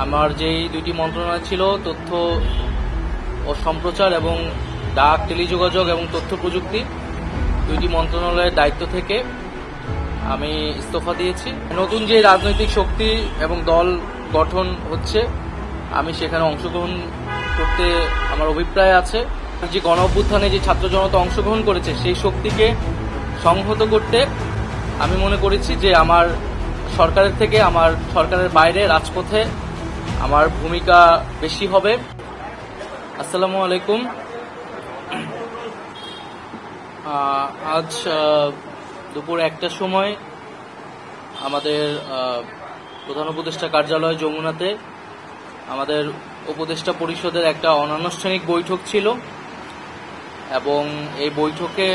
আমার যেই দুইটি মন্ত্রণালয় ছিল, তথ্য ও সম্প্রচার এবং ডাক, টেলিযোগাযোগ এবং তথ্য প্রযুক্তি, দুইটি মন্ত্রণালয়ের দায়িত্ব থেকে আমি ইস্তফা দিয়েছি। নতুন যে রাজনৈতিক শক্তি এবং দল গঠন হচ্ছে, আমি সেখানে অংশগ্রহণ করতে আমার অভিপ্রায় আছে। যে গণ অভ্যুত্থানে যে ছাত্র জনতা অংশগ্রহণ করেছে, সেই শক্তিকে সংহত করতে আমি মনে করেছি যে আমার সরকারের থেকে, আমার সরকারের বাইরে রাজপথে আমার ভূমিকা বেশি হবে। আসসালামু আলাইকুম। আজ দুপুর 1টার সময় আমাদের প্রধান উপদেষ্টা কার্যালয় যমুনাতে আমাদের উপদেষ্টা পরিষদের একটা অনানুষ্ঠানিক বৈঠক ছিল, এবং এই বৈঠকে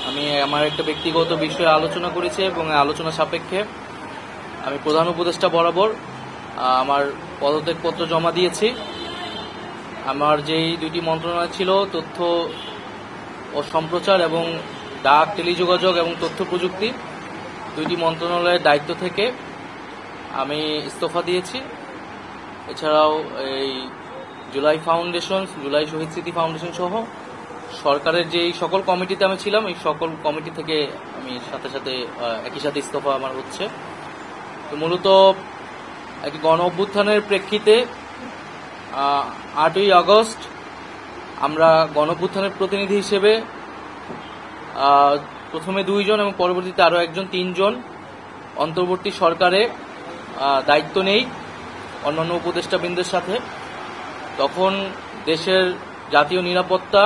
আমি আমার একটা ব্যক্তিগত বিষয়ে আলোচনা করেছি, এবং আলোচনা সাপেক্ষে আমি প্রধান উপদেষ্টা বরাবর আমার পদত্যাগপত্র জমা দিয়েছি। আমার যেই দুইটি মন্ত্রণালয় ছিল, তথ্য ও সম্প্রচার এবং ডাক, টেলিযোগাযোগ এবং তথ্য প্রযুক্তি, দুইটি মন্ত্রণালয়ের দায়িত্ব থেকে আমি ইস্তফা দিয়েছি। এছাড়াও এই জুলাই ফাউন্ডেশন, জুলাই শহীদ স্মৃতি ফাউন্ডেশন সহ সরকারের যেই সকল কমিটিতে আমি ছিলাম, এই সকল কমিটি থেকে আমি একই সাথে ইস্তফা আমার হচ্ছে। তো মূলত একটি গণ অভ্যুত্থানের প্রেক্ষিতে 8ই আগস্ট আমরা গণ অভ্যুত্থানের প্রতিনিধি হিসেবে প্রথমে 2 জন এবং পরবর্তীতে আরও 1 জন, 3 জন অন্তর্বর্তী সরকারে দায়িত্ব নেই অন্যান্য উপদেষ্টাবৃন্দের সাথে। তখন দেশের জাতীয় নিরাপত্তা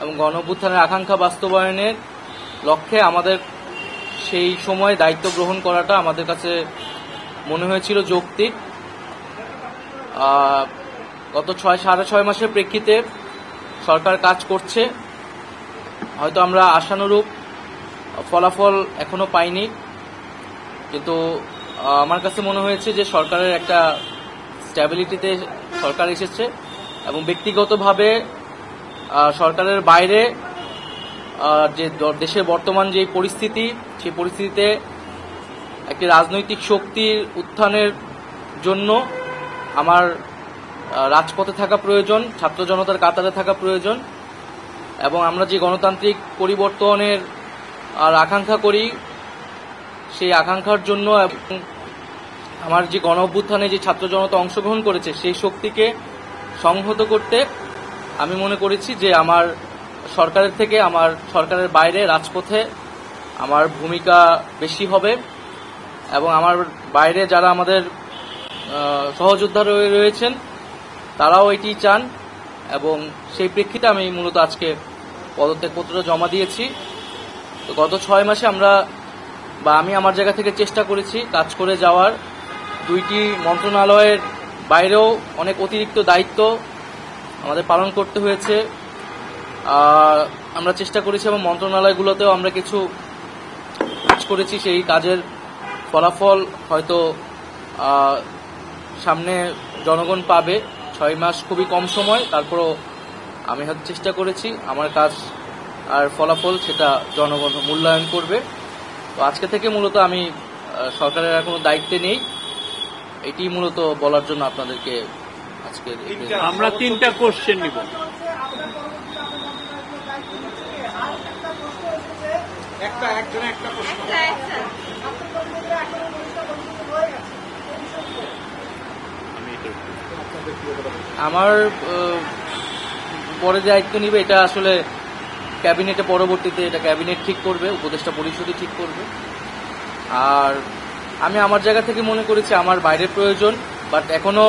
এবং গণ অভ্যুত্থানের আকাঙ্ক্ষা বাস্তবায়নের লক্ষ্যে আমাদের সেই সময় দায়িত্ব গ্রহণ করাটা আমাদের কাছে মনে হয়েছিল যৌক্তিক। গত 6.5 মাসের প্রেক্ষিতে সরকার কাজ করছে, হয়তো আমরা আশানুরূপ ফলাফল এখনো পাইনি, কিন্তু আমার কাছে মনে হয়েছে যে সরকারের একটা স্ট্যাবিলিটিতে সরকার এসেছে, এবং ব্যক্তিগতভাবে সরকারের বাইরে যে দেশের বর্তমান যে পরিস্থিতি, সেই পরিস্থিতিতে একটি রাজনৈতিক শক্তির উত্থানের জন্য আমার রাজপথে থাকা প্রয়োজন, ছাত্র জনতার কাতারে থাকা প্রয়োজন, এবং আমরা যে গণতান্ত্রিক পরিবর্তনের আকাঙ্ক্ষা করি, সেই আকাঙ্ক্ষার জন্য আমার যে গণ অভ্যুত্থানে যে ছাত্র জনতা অংশগ্রহণ করেছে, সেই শক্তিকে সংহত করতে আমি মনে করেছি যে আমার সরকারের থেকে, আমার সরকারের বাইরে রাজপথে আমার ভূমিকা বেশি হবে, এবং আমার বাইরে যারা আমাদের সহযোদ্ধা রয়েছেন তারাও এটি চান, এবং সেই প্রেক্ষিতে আমি মূলত আজকে পদত্যাগপত্রটা জমা দিয়েছি। তো গত 6 মাসে আমি আমার জায়গা থেকে চেষ্টা করেছি কাজ করে যাওয়ার। 2টি মন্ত্রণালয়ের বাইরেও অনেক অতিরিক্ত দায়িত্ব আমাদের পালন করতে হয়েছে। আমরা চেষ্টা করেছি, এবং মন্ত্রণালয়গুলোতেও আমরা কিছু কাজ করেছি। সেই কাজের ফলাফল হয়তো সামনে জনগণ পাবে। 6 মাস খুবই কম সময়, তারপরও আমি হয়তো চেষ্টা করেছি, আমার কাজ আর ফলাফল সেটা জনগণ মূল্যায়ন করবে। তো আজকে থেকে মূলত আমি সরকারের আর কোনো দায়িত্বে নেই, এটি মূলত বলার জন্য আপনাদেরকে আজকে আমরা 3টা কোশ্চেন নিব। আমার পরে দায়িত্ব নিবে, এটা আসলে ক্যাবিনেটে পরবর্তীতে এটা ক্যাবিনেট ঠিক করবে, উপদেষ্টা পরিষদই ঠিক করবে। আর আমি আমার জায়গা থেকে মনে করেছি আমার বাইরের প্রয়োজন, বাট এখনো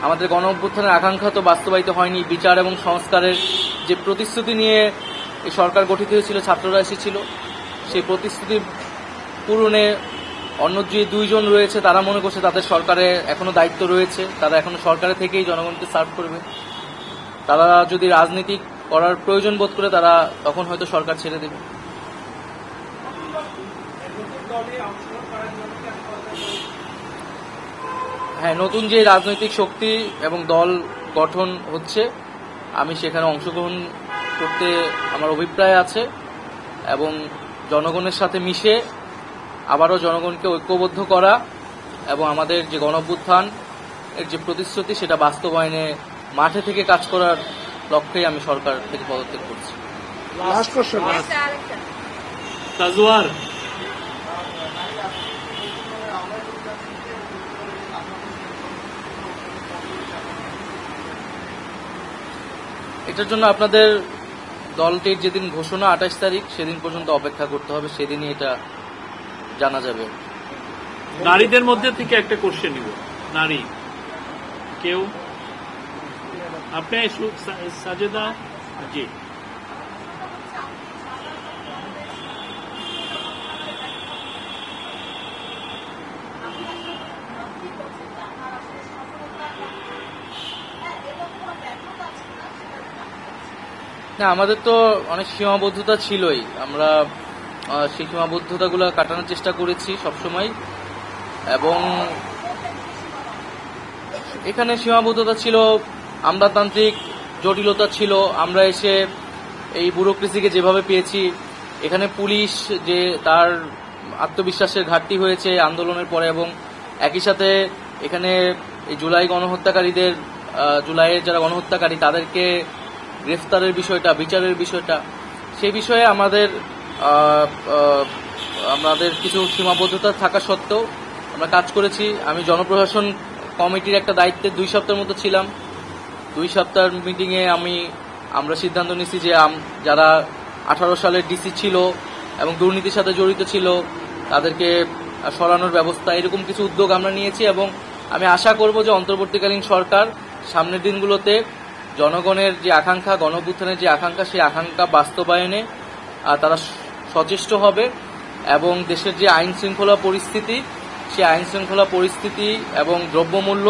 আমাদের গণ অভ্যুত্থানের আকাঙ্ক্ষা তো বাস্তবায়িত হয়নি। বিচার এবং সংস্কারের যে প্রতিশ্রুতি নিয়ে এই সরকার গঠিত হয়েছিল, ছাত্ররা এসেছিল, সেই প্রতিশ্রুতি পূরণে অন্য যে 2 জন রয়েছে তারা মনে করছে তাদের সরকারে এখনো দায়িত্ব রয়েছে, তারা এখনো সরকারে থেকেই জনগণকে সার্ভ করবে। তারা যদি রাজনীতি করার প্রয়োজন বোধ করে, তারা তখন হয়তো সরকার ছেড়ে দেবে। হ্যাঁ, নতুন যে রাজনৈতিক শক্তি এবং দল গঠন হচ্ছে, আমি সেখানে অংশগ্রহণ করতে আমার অভিপ্রায় আছে, এবং জনগণের সাথে মিশে আবারও জনগণকে ঐক্যবদ্ধ করা, এবং আমাদের যে গণ অভ্যুত্থান এর যে প্রতিশ্রুতি সেটা বাস্তবায়নে মাঠে থেকে কাজ করার লক্ষ্যেই আমি সরকার থেকে পদত্যাগ করছি। Last question. তাজওয়ার, এটার জন্য আপনাদের দলটির যেদিন ঘোষণা 28 তারিখ সেদিন পর্যন্ত অপেক্ষা করতে হবে, সেদিনই এটা জানা যাবে। নারীদের মধ্যে থেকে একটা কোশ্চেন নিব। নারী কেউ? আপনি সাজেদা জি। না, আমাদের তো অনেক সীমাবদ্ধতা ছিলই, আমরা সেই সীমাবদ্ধতাগুলো কাটানোর চেষ্টা করেছি সবসময়, এবং এখানে সীমাবদ্ধতা ছিল, আমলাতান্ত্রিক জটিলতা ছিল। আমরা এসে এই ব্যুরোক্রেসিকে যেভাবে পেয়েছি, এখানে পুলিশ যে তার আত্মবিশ্বাসের ঘাটতি হয়েছে আন্দোলনের পরে, এবং একই সাথে এখানে এই জুলাই গণহত্যাকারীদের, জুলাইয়ের যারা গণহত্যাকারী তাদেরকে গ্রেফতারের বিষয়টা, বিচারের বিষয়টা, সেই বিষয়ে আমাদের কিছু সীমাবদ্ধতা থাকা সত্ত্বেও আমরা কাজ করেছি। আমি জনপ্রশাসন কমিটির একটা দায়িত্বে 2 সপ্তাহের মতো ছিলাম। 2 সপ্তাহের মিটিংয়ে আমরা সিদ্ধান্ত নিয়েছি যে যারা 18 সালের ডিসি ছিল এবং দুর্নীতির সাথে জড়িত ছিল তাদেরকে সরানোর ব্যবস্থা, এরকম কিছু উদ্যোগ আমরা নিয়েছি, এবং আমি আশা করব যে অন্তর্বর্তীকালীন সরকার সামনের দিনগুলোতে জনগণের যে আকাঙ্ক্ষা, গণঅভ্যুত্থানের যে আকাঙ্ক্ষা, সেই আকাঙ্ক্ষা বাস্তবায়নে তারা সচেষ্ট হবে, এবং দেশের যে আইন শৃঙ্খলা পরিস্থিতি, সেই আইন শৃঙ্খলা পরিস্থিতি এবং দ্রব্যমূল্য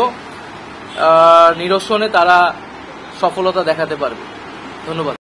নিরসনে তারা সফলতা দেখাতে পারবে। ধন্যবাদ।